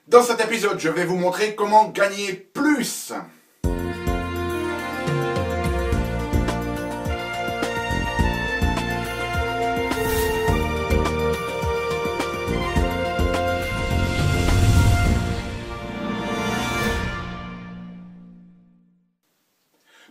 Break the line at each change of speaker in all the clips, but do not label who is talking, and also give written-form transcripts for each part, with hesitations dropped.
Dans cet épisode, je vais vous montrer comment gagner plus.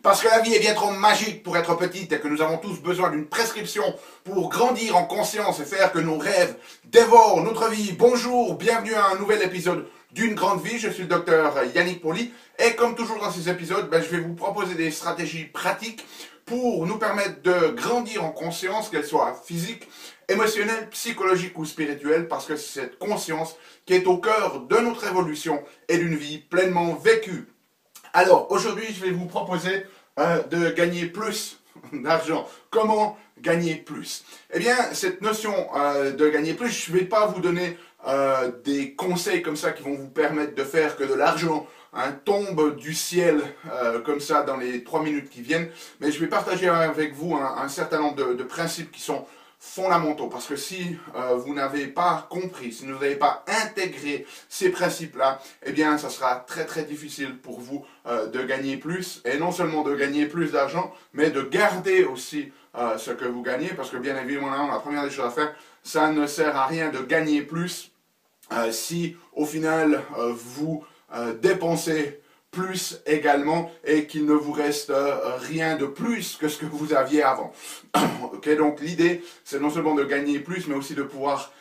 Parce que la vie est bien trop magique pour être petite et que nous avons tous besoin d'une prescription pour grandir en conscience et faire que nos rêves dévorent notre vie. Bonjour, bienvenue à un nouvel épisode d'une grande vie. Je suis le docteur Yannick Pauly et comme toujours dans ces épisodes, je vais vous proposer des stratégies pratiques pour nous permettre de grandir en conscience, qu'elle soit physique, émotionnelle, psychologique ou spirituelle, parce que c'est cette conscience qui est au cœur de notre évolution et d'une vie pleinement vécue. Alors, aujourd'hui, je vais vous proposer de gagner plus d'argent. Comment gagner plus? Eh bien, cette notion de gagner plus, je ne vais pas vous donner des conseils comme ça qui vont vous permettre de faire que de l'argent tombe du ciel comme ça dans les 3 minutes qui viennent, mais je vais partager avec vous un certain nombre de principes qui sont fondamentaux, parce que si vous n'avez pas compris, si vous n'avez pas intégré ces principes-là, eh bien, ça sera très très difficile pour vous de gagner plus, et non seulement de gagner plus d'argent, mais de garder aussi ce que vous gagnez, parce que bien évidemment, la première des choses à faire, ça ne sert à rien de gagner plus si au final vous dépensez plus également et qu'il ne vous reste rien de plus que ce que vous aviez avant. Okay, donc l'idée, c'est non seulement de gagner plus, mais aussi de pouvoir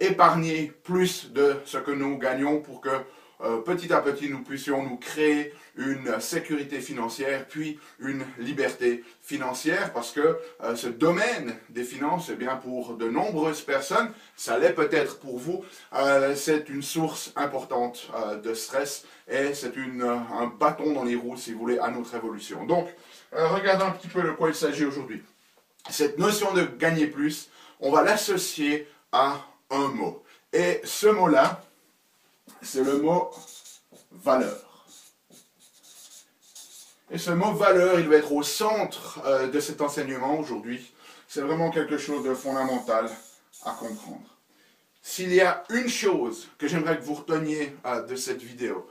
épargner plus de ce que nous gagnons pour que petit à petit nous puissions nous créer une sécurité financière, puis une liberté financière, parce que ce domaine des finances, eh bien pour de nombreuses personnes, ça l'est peut-être pour vous, c'est une source importante de stress et c'est un bâton dans les roues, si vous voulez, à notre évolution. Donc, regardons un petit peu de quoi il s'agit aujourd'hui. Cette notion de gagner plus, on va l'associer à un mot. Et ce mot-là, c'est le mot valeur. Et ce mot valeur, il va être au centre de cet enseignement aujourd'hui. C'est vraiment quelque chose de fondamental à comprendre. S'il y a une chose que j'aimerais que vous reteniez de cette vidéo,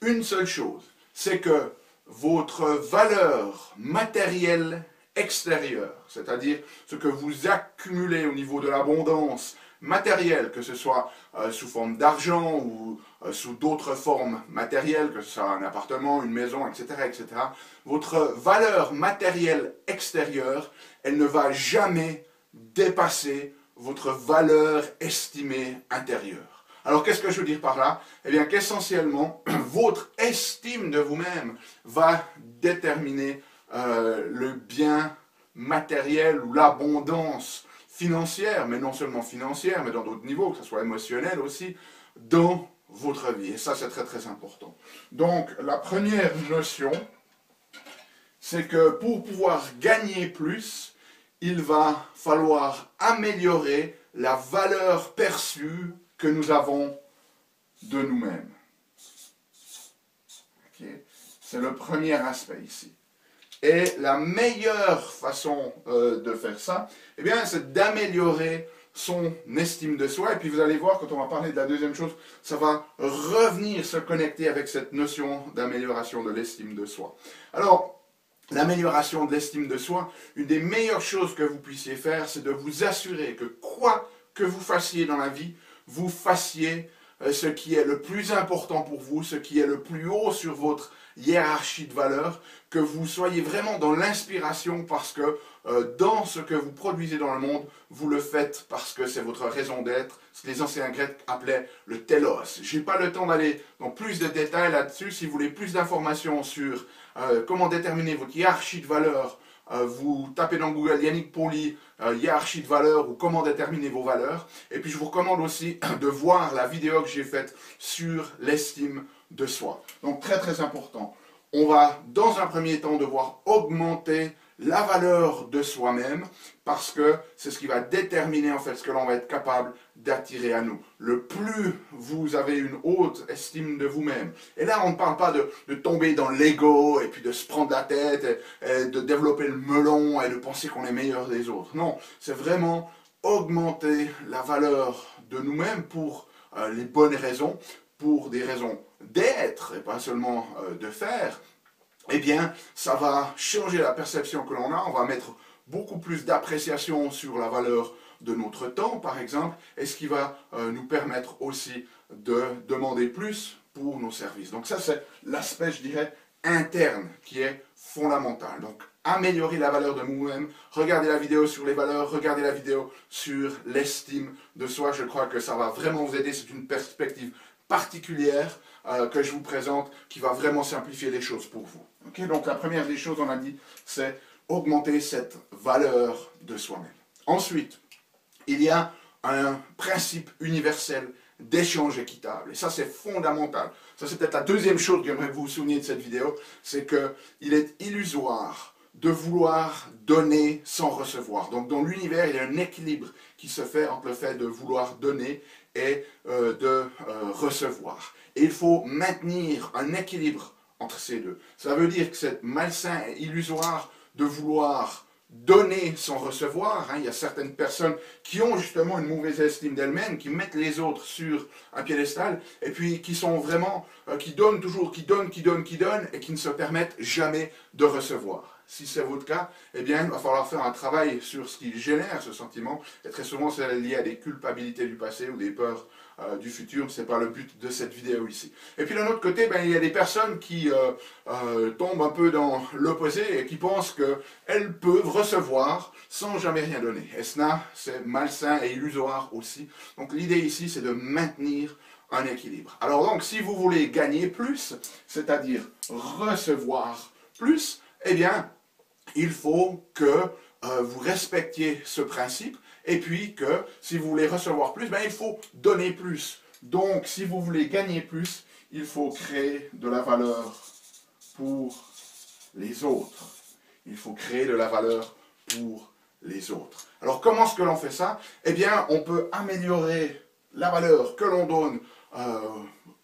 une seule chose, c'est que votre valeur matérielle extérieure, c'est-à-dire ce que vous accumulez au niveau de l'abondance matérielle, que ce soit sous forme d'argent ou sous d'autres formes matérielles, que ce soit un appartement, une maison, etc., etc., votre valeur matérielle extérieure, elle ne va jamais dépasser votre valeur estimée intérieure. Alors, qu'est-ce que je veux dire par là? Eh bien, qu'essentiellement, votre estime de vous-même va déterminer le bien matériel ou l'abondance financière, mais non seulement financière, mais dans d'autres niveaux, que ce soit émotionnel aussi, dans votre vie. Et ça, c'est très très important. Donc, la première notion, c'est que pour pouvoir gagner plus, il va falloir améliorer la valeur perçue que nous avons de nous-mêmes. Okay. C'est le premier aspect ici. Et la meilleure façon de faire ça, eh bien, c'est d'améliorer son estime de soi. Et puis vous allez voir, quand on va parler de la deuxième chose, ça va revenir se connecter avec cette notion d'amélioration de l'estime de soi. Alors, l'amélioration de l'estime de soi, une des meilleures choses que vous puissiez faire, c'est de vous assurer que quoi que vous fassiez dans la vie, vous fassiez ce qui est le plus important pour vous, ce qui est le plus haut sur votre hiérarchie de valeurs, que vous soyez vraiment dans l'inspiration parce que dans ce que vous produisez dans le monde, vous le faites parce que c'est votre raison d'être, ce que les anciens Grecs appelaient le telos. Je n'ai pas le temps d'aller dans plus de détails là-dessus. Si vous voulez plus d'informations sur comment déterminer votre hiérarchie de valeurs, vous tapez dans Google Yannick Pauly, hiérarchie de valeurs ou comment déterminer vos valeurs. Et puis je vous recommande aussi de voir la vidéo que j'ai faite sur l'estime de soi. Donc très très important. On va dans un premier temps devoir augmenter la valeur de soi-même parce que c'est ce qui va déterminer en fait ce que l'on va être capable d'attirer à nous. Le plus vous avez une haute estime de vous-même, et là on ne parle pas de tomber dans l'ego et puis de se prendre la tête et de développer le melon et de penser qu'on est meilleur des autres. Non, c'est vraiment augmenter la valeur de nous-mêmes pour les bonnes raisons, pour des raisons d'être et pas seulement de faire, eh bien, ça va changer la perception que l'on a. On va mettre beaucoup plus d'appréciation sur la valeur de notre temps, par exemple, et ce qui va nous permettre aussi de demander plus pour nos services. Donc ça, c'est l'aspect, je dirais, interne qui est fondamental. Donc, améliorer la valeur de nous-mêmes, regardez la vidéo sur les valeurs, regardez la vidéo sur l'estime de soi. Je crois que ça va vraiment vous aider. C'est une perspective particulière que je vous présente qui va vraiment simplifier les choses pour vous. Okay? Donc la première des choses, on a dit, c'est augmenter cette valeur de soi-même. Ensuite, il y a un principe universel d'échange équitable. Et ça, c'est fondamental. Ça, c'est peut-être la deuxième chose que j'aimerais que vous vous souveniez de cette vidéo, c'est qu'il est illusoire de vouloir donner sans recevoir. Donc, dans l'univers, il y a un équilibre qui se fait entre le fait de vouloir donner et de recevoir. Et il faut maintenir un équilibre entre ces deux. Ça veut dire que c'est malsain et illusoire de vouloir donner sans recevoir. Il y a certaines personnes qui ont justement une mauvaise estime d'elles-mêmes, qui mettent les autres sur un piédestal, et puis qui sont vraiment, qui donnent toujours, qui donnent, et qui ne se permettent jamais de recevoir. Si c'est votre cas, eh bien, il va falloir faire un travail sur ce qui génère ce sentiment, et très souvent c'est lié à des culpabilités du passé ou des peurs du futur. Ce n'est pas le but de cette vidéo ici. Et puis d'un autre côté, ben, il y a des personnes qui tombent un peu dans l'opposé et qui pensent qu'elles peuvent recevoir sans jamais rien donner. Et cela, c'est malsain et illusoire aussi. Donc l'idée ici, c'est de maintenir un équilibre. Alors donc, si vous voulez gagner plus, c'est-à-dire recevoir plus, eh bien, il faut que vous respectiez ce principe, et puis que si vous voulez recevoir plus, ben, il faut donner plus. Donc, si vous voulez gagner plus, il faut créer de la valeur pour les autres. Il faut créer de la valeur pour les autres. Alors, comment est-ce que l'on fait ça? Eh bien, on peut améliorer la valeur que l'on donne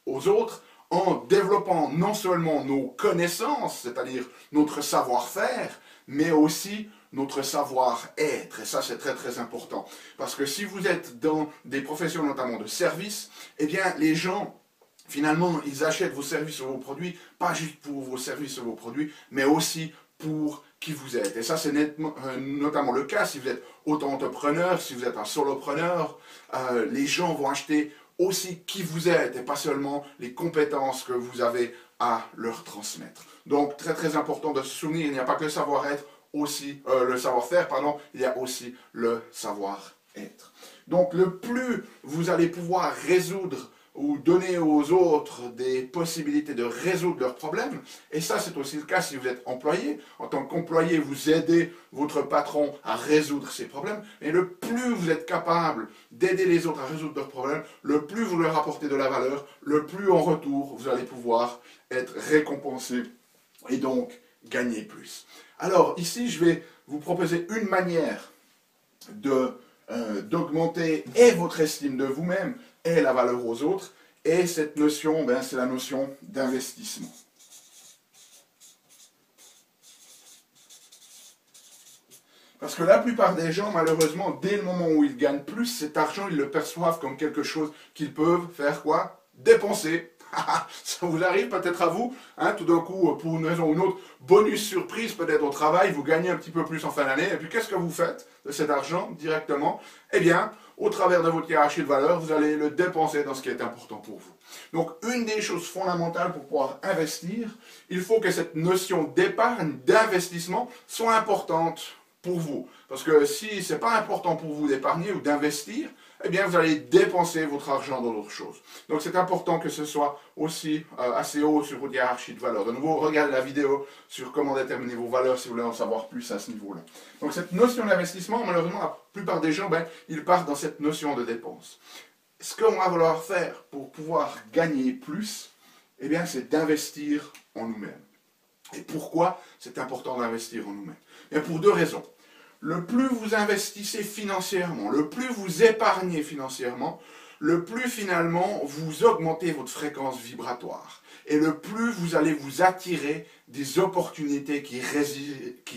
aux autres en développant non seulement nos connaissances, c'est-à-dire notre savoir-faire, mais aussi notre savoir-être. Et ça, c'est très très important. Parce que si vous êtes dans des professions notamment de service, eh bien, les gens, finalement, ils achètent vos services ou vos produits, pas juste pour vos services ou vos produits, mais aussi pour qui vous êtes. Et ça, c'est notamment le cas si vous êtes auto-entrepreneur, si vous êtes un solopreneur. Les gens vont acheter aussi qui vous êtes et pas seulement les compétences que vous avez à leur transmettre. Donc, très très important de se souvenir, il n'y a pas que le savoir-être, aussi le savoir-faire, pardon, il y a aussi le savoir-être. Donc, le plus vous allez pouvoir résoudre ou donner aux autres des possibilités de résoudre leurs problèmes, et ça c'est aussi le cas si vous êtes employé. En tant qu'employé, vous aidez votre patron à résoudre ses problèmes, et le plus vous êtes capable d'aider les autres à résoudre leurs problèmes, le plus vous leur apportez de la valeur, le plus en retour vous allez pouvoir être récompensé et donc gagner plus. Alors ici je vais vous proposer une manière d'augmenter et votre estime de vous-même et la valeur aux autres, et cette notion, ben, c'est la notion d'investissement. Parce que la plupart des gens, malheureusement, dès le moment où ils gagnent plus, cet argent, ils le perçoivent comme quelque chose qu'ils peuvent faire quoi? Dépenser. Ça vous arrive peut-être à vous, hein, tout d'un coup, pour une raison ou une autre, bonus surprise peut-être au travail, vous gagnez un petit peu plus en fin d'année, et puis qu'est-ce que vous faites de cet argent directement? Eh bien, au travers de votre hiérarchie de valeur, vous allez le dépenser dans ce qui est important pour vous. Donc, une des choses fondamentales pour pouvoir investir, il faut que cette notion d'épargne, d'investissement, soit importante pour vous. Parce que si ce n'est pas important pour vous d'épargner ou d'investir, eh bien, vous allez dépenser votre argent dans d'autres choses. Donc, c'est important que ce soit aussi assez haut sur votre hiérarchie de valeurs. De nouveau, regardez la vidéo sur comment déterminer vos valeurs si vous voulez en savoir plus à ce niveau-là. Donc, cette notion d'investissement, malheureusement, la plupart des gens, ben, ils partent dans cette notion de dépense. Ce qu'on va vouloir faire pour pouvoir gagner plus, eh bien, c'est d'investir en nous-mêmes. Et pourquoi c'est important d'investir en nous-mêmes? Bien, pour deux raisons. Le plus vous investissez financièrement, le plus vous épargnez financièrement, le plus finalement vous augmentez votre fréquence vibratoire. Et le plus vous allez vous attirer des opportunités qui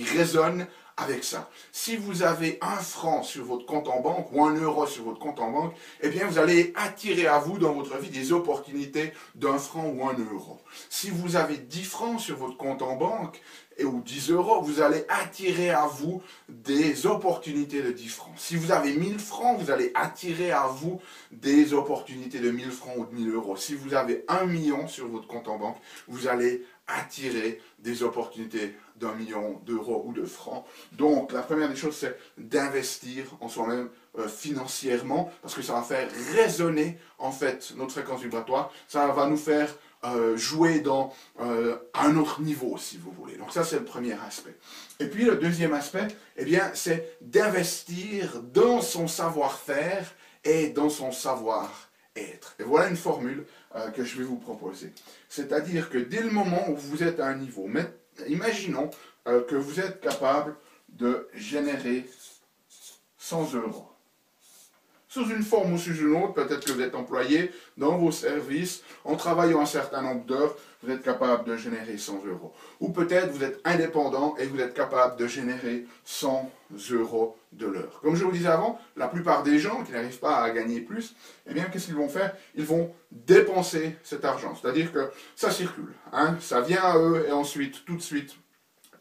résonnent avec ça. Si vous avez 1 franc sur votre compte en banque ou 1 euro sur votre compte en banque, eh bien vous allez attirer à vous dans votre vie des opportunités d'1 franc ou 1 euro. Si vous avez 10 francs sur votre compte en banque ou 10 euros, vous allez attirer à vous des opportunités de 10 francs. Si vous avez 1000 francs, vous allez attirer à vous des opportunités de 1000 francs ou de 1000 euros. Si vous avez 1 million sur votre compte en banque, vous allez attirer des opportunités d'1 million d'euros ou de francs. Donc, la première des choses, c'est d'investir en soi-même financièrement, parce que ça va faire résonner, en fait, notre fréquence vibratoire. Ça va nous faire jouer dans un autre niveau, si vous voulez. Donc ça, c'est le premier aspect. Et puis, le deuxième aspect, eh bien, c'est d'investir dans son savoir-faire et dans son savoir-être. Et voilà une formule que je vais vous proposer. C'est-à-dire que dès le moment où vous êtes à un niveau, imaginons que vous êtes capable de générer 100 euros. Sous une forme ou sous une autre, peut-être que vous êtes employé dans vos services, en travaillant un certain nombre d'heures, vous êtes capable de générer 100 euros. Ou peut-être vous êtes indépendant et vous êtes capable de générer 100 euros de l'heure. Comme je vous disais avant, la plupart des gens qui n'arrivent pas à gagner plus, eh bien, qu'est-ce qu'ils vont faire? Ils vont dépenser cet argent. C'est-à-dire que ça circule, hein, ça vient à eux et ensuite, tout de suite,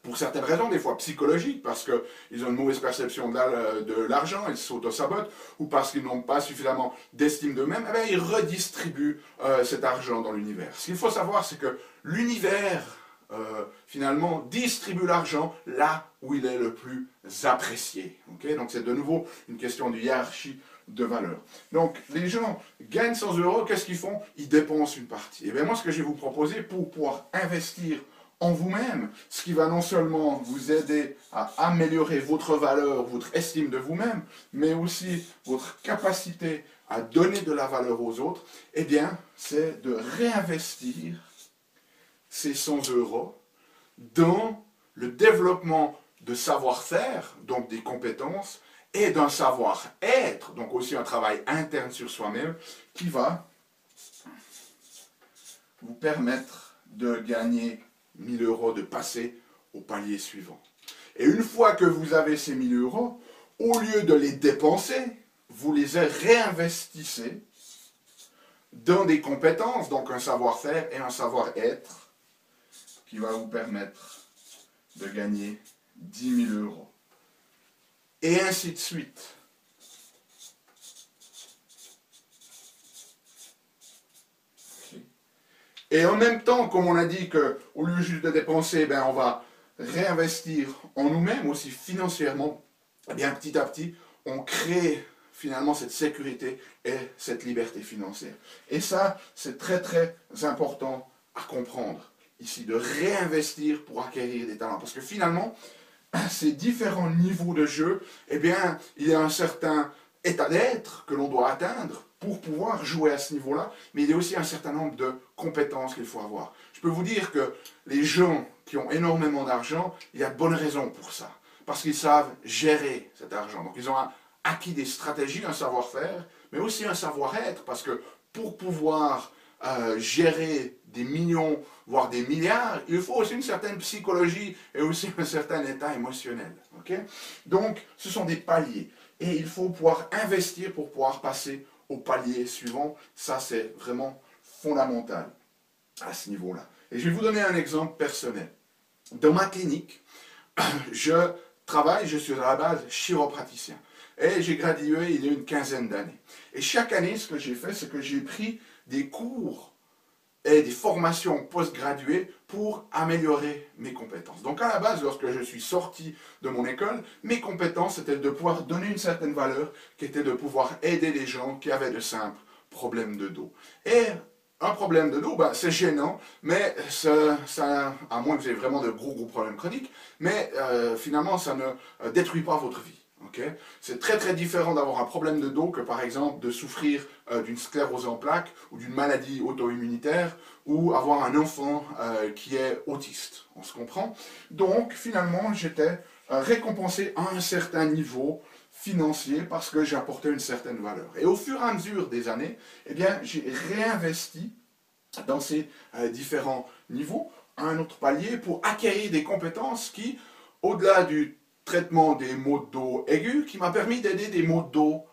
pour certaines raisons, des fois psychologiques, parce qu'ils ont une mauvaise perception de l'argent, ils s'auto-sabotent, ou parce qu'ils n'ont pas suffisamment d'estime d'eux-mêmes, eh bien, ils redistribuent cet argent dans l'univers. Ce qu'il faut savoir, c'est que l'univers, finalement, distribue l'argent là où il est le plus apprécié. Okay? Donc c'est de nouveau une question de hiérarchie de valeur. Donc les gens gagnent 100 euros, qu'est-ce qu'ils font? Ils dépensent une partie. Et bien moi, ce que je vais vous proposer pour pouvoir investir en vous-même, ce qui va non seulement vous aider à améliorer votre valeur, votre estime de vous-même, mais aussi votre capacité à donner de la valeur aux autres, eh bien, c'est de réinvestir ces 100 euros dans le développement de savoir-faire, donc des compétences, et d'un savoir-être, donc aussi un travail interne sur soi-même, qui va vous permettre de gagner 1000 euros, de passer au palier suivant. Et une fois que vous avez ces 1000 euros, au lieu de les dépenser, vous les réinvestissez dans des compétences, donc un savoir-faire et un savoir-être, qui va vous permettre de gagner 10 000 euros. Et ainsi de suite. Et en même temps, comme on a dit qu'au lieu juste de dépenser, ben, on va réinvestir en nous-mêmes aussi financièrement, eh bien petit à petit, on crée finalement cette sécurité et cette liberté financière. Et ça, c'est très très important à comprendre ici, de réinvestir pour acquérir des talents. Parce que finalement, ces différents niveaux de jeu, eh bien, il y a un certain état d'être que l'on doit atteindre pour pouvoir jouer à ce niveau-là, mais il y a aussi un certain nombre de compétences qu'il faut avoir. Je peux vous dire que les gens qui ont énormément d'argent, il y a de bonnes raisons pour ça, parce qu'ils savent gérer cet argent. Donc ils ont acquis des stratégies, un savoir-faire, mais aussi un savoir-être, parce que pour pouvoir gérer des millions, voire des milliards, il faut aussi une certaine psychologie et aussi un certain état émotionnel. Okay? Donc ce sont des paliers. Et il faut pouvoir investir pour pouvoir passer au palier suivant. Ça, c'est vraiment fondamental à ce niveau-là. Et je vais vous donner un exemple personnel. Dans ma clinique, je suis à la base chiropraticien. Et j'ai gradué il y a une quinzaine d'années. Et chaque année, ce que j'ai fait, c'est que j'ai pris des cours et des formations post-graduées pour améliorer mes compétences. Donc à la base, lorsque je suis sorti de mon école, mes compétences c'était de pouvoir donner une certaine valeur, qui était de pouvoir aider les gens qui avaient de simples problèmes de dos. Et un problème de dos, ben, c'est gênant, mais ça, à moins que vous ayez vraiment de gros problèmes chroniques, mais finalement ça ne détruit pas votre vie. Okay? C'est très très différent d'avoir un problème de dos que par exemple de souffrir d'une sclérose en plaques ou d'une maladie auto-immunitaire ou avoir un enfant qui est autiste. On se comprend? Donc finalement j'étais récompensé à un certain niveau financier parce que j'apportais une certaine valeur. Et au fur et à mesure des années, eh bien j'ai réinvesti dans ces différents niveaux à un autre palier pour acquérir des compétences qui, au-delà du traitement des maux de dos aigus qui m'a permis d'aider des maux de dos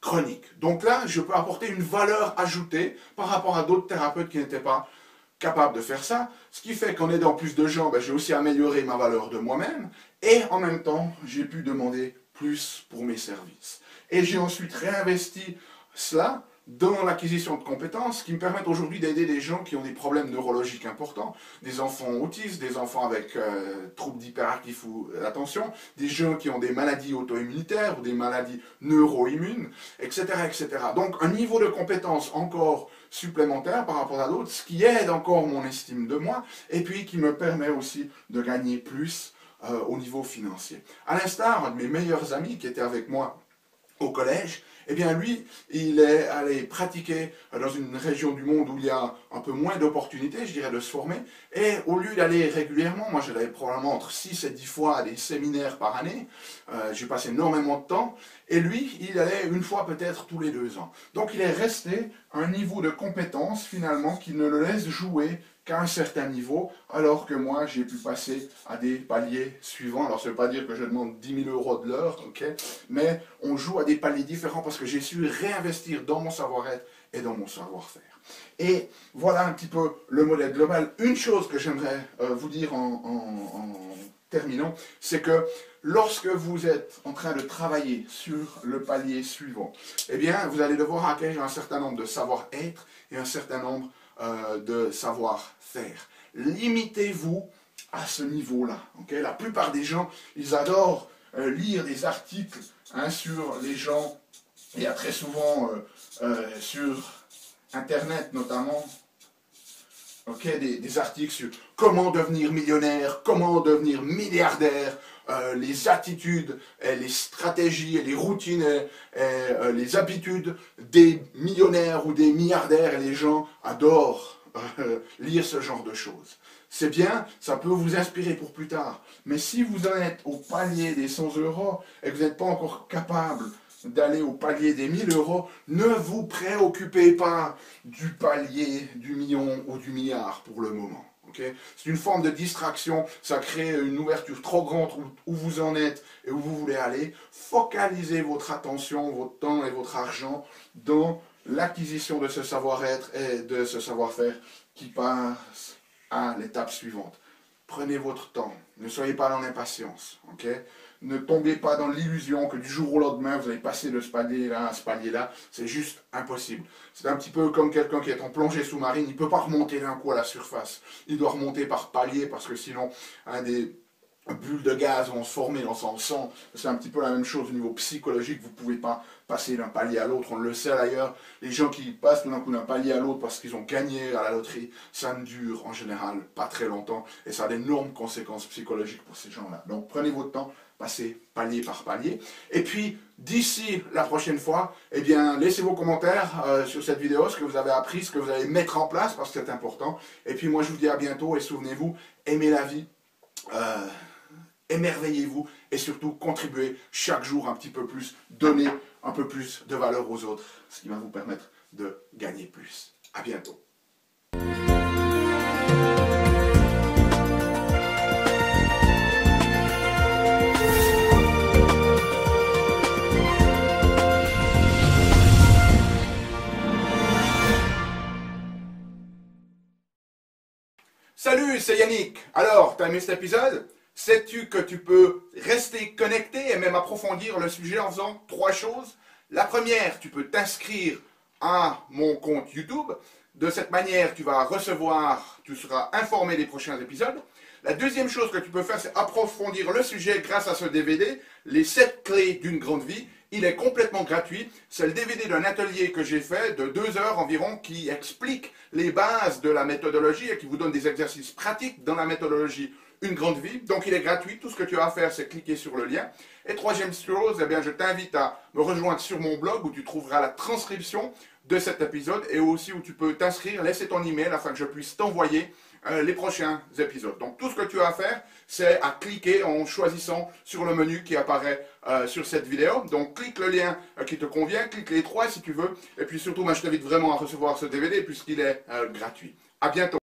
chroniques. Donc là, je peux apporter une valeur ajoutée par rapport à d'autres thérapeutes qui n'étaient pas capables de faire ça. Ce qui fait qu'en aidant plus de gens, j'ai aussi amélioré ma valeur de moi-même. Et en même temps, j'ai pu demander plus pour mes services. Et j'ai ensuite réinvesti cela dans l'acquisition de compétences qui me permettent aujourd'hui d'aider des gens qui ont des problèmes neurologiques importants, des enfants autistes, des enfants avec troubles d'hyperactif ou d'attention, des gens qui ont des maladies auto-immunitaires ou des maladies neuro-immunes, etc., etc. Donc un niveau de compétence encore supplémentaire par rapport à d'autres, ce qui aide encore mon estime de moi, et puis qui me permet aussi de gagner plus au niveau financier. À l'instar, un de mes meilleurs amis qui était avec moi au collège, eh bien lui, il est allé pratiquer dans une région du monde où il y a un peu moins d'opportunités, je dirais, de se former, et au lieu d'aller régulièrement, moi j'allais probablement entre 6 et 10 fois à des séminaires par année, j'ai passé énormément de temps, et lui, il allait une fois peut-être tous les 2 ans. Donc il est resté à un niveau de compétence finalement qui ne le laisse jouer qu'à un certain niveau, alors que moi, j'ai pu passer à des paliers suivants. Alors, ça ne veut pas dire que je demande 10 000 € de l'heure, ok, mais on joue à des paliers différents parce que j'ai su réinvestir dans mon savoir-être et dans mon savoir-faire. Et voilà un petit peu le modèle global. Une chose que j'aimerais vous dire en terminant, c'est que lorsque vous êtes en train de travailler sur le palier suivant, eh bien, vous allez devoir acquérir un certain nombre de savoir-être et un certain nombre de savoir-faire. Limitez-vous à ce niveau-là. Okay? La plupart des gens, ils adorent lire des articles sur les gens, il y a très souvent sur Internet notamment, des articles sur comment devenir millionnaire, comment devenir milliardaire, les attitudes, les stratégies, et les routines, les habitudes des millionnaires ou des milliardaires, et les gens adorent lire ce genre de choses. C'est bien, ça peut vous inspirer pour plus tard, mais si vous en êtes au palier des 100 € et que vous n'êtes pas encore capable d'aller au palier des 1000 €, ne vous préoccupez pas du palier du million ou du milliard pour le moment. Okay? C'est une forme de distraction, ça crée une ouverture trop grande où vous en êtes et où vous voulez aller. Focalisez votre attention, votre temps et votre argent dans l'acquisition de ce savoir-être et de ce savoir-faire qui passe à l'étape suivante. Prenez votre temps, ne soyez pas dans l'impatience. Okay? Ne tombez pas dans l'illusion que du jour au lendemain, vous allez passer de ce palier-là à ce palier-là. C'est juste impossible. C'est un petit peu comme quelqu'un qui est en plongée sous-marine. Il ne peut pas remonter d'un coup à la surface. Il doit remonter par palier parce que sinon, des bulles de gaz vont se former dans son sang. C'est un petit peu la même chose au niveau psychologique. Vous ne pouvez pas passer d'un palier à l'autre. On le sait d'ailleurs. Les gens qui passent tout d'un coup d'un palier à l'autre parce qu'ils ont gagné à la loterie, ça ne dure en général pas très longtemps. Et ça a d'énormes conséquences psychologiques pour ces gens-là. Donc prenez votre temps. Passez palier par palier. Et puis, d'ici la prochaine fois, eh bien, laissez vos commentaires sur cette vidéo, ce que vous avez appris, ce que vous allez mettre en place, parce que c'est important. Et puis, moi, je vous dis à bientôt, et souvenez-vous, aimez la vie, émerveillez-vous, et surtout, contribuez chaque jour un petit peu plus, donnez un peu plus de valeur aux autres, ce qui va vous permettre de gagner plus. À bientôt. Salut, c'est Yannick. Alors, t'as aimé cet épisode? Sais-tu que tu peux rester connecté et même approfondir le sujet en faisant 3 choses? La première, tu peux t'inscrire à mon compte YouTube. De cette manière, tu seras informé des prochains épisodes. La deuxième chose que tu peux faire, c'est approfondir le sujet grâce à ce DVD, les 7 clés d'une grande vie. Il est complètement gratuit. C'est le DVD d'un atelier que j'ai fait de 2 heures environ qui explique les bases de la méthodologie et qui vous donne des exercices pratiques dans la méthodologie Une grande vie. Donc il est gratuit. Tout ce que tu as à faire, c'est cliquer sur le lien. Et troisième chose, eh bien, je t'invite à me rejoindre sur mon blog où tu trouveras la transcription de cet épisode et aussi où tu peux t'inscrire, laisser ton email afin que je puisse t'envoyer les prochains épisodes. Donc tout ce que tu as à faire, c'est à cliquer en choisissant sur le menu qui apparaît sur cette vidéo. Donc clique le lien qui te convient, clique les 3 si tu veux. Et puis surtout, moi, je t'invite vraiment à recevoir ce DVD puisqu'il est gratuit. À bientôt.